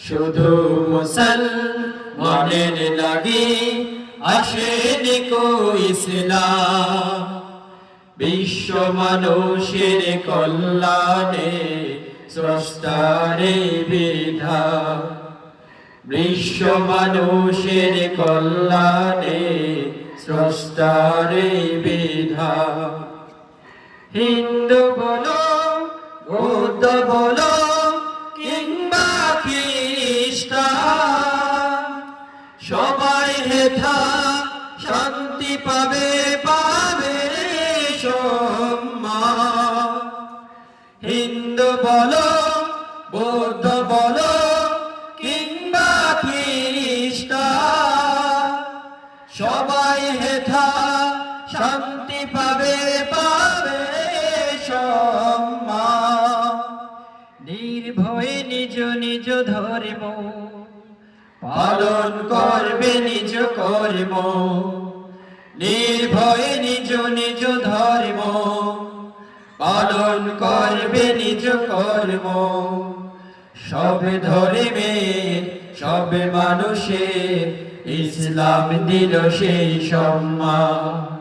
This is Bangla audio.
শুধু মুসলমানের লাগি আসেনি কো ইসলাম, বিশ্ব মানুষের কল্যাণে স্রষ্টার বিধান, বিশ্ব মানুষের কল্যাণে স্রষ্টার বিধান। হিন্দু বলো, বৌদ্ধ বলো কিংবা খ্রিস্টান, সবাই হেথা শান্তি পাবে, পাবে সম্মান। হিন্দু বলো, বৌদ্ধ বলো কিংবা খ্রিস্টান, সবাই হেথা শান্তি পাবে, পাবে সম্মান। নির্ভয়ে নিজ নিজ ধর্ম পালন করবে, নিজ কর্ম, নির্ভয়ে নিজ নিজ ধর্ম পালন করবে, নিজ কর্ম। সব ধর্মের সব মানুষের ইসলাম দিল সেই সম্মান।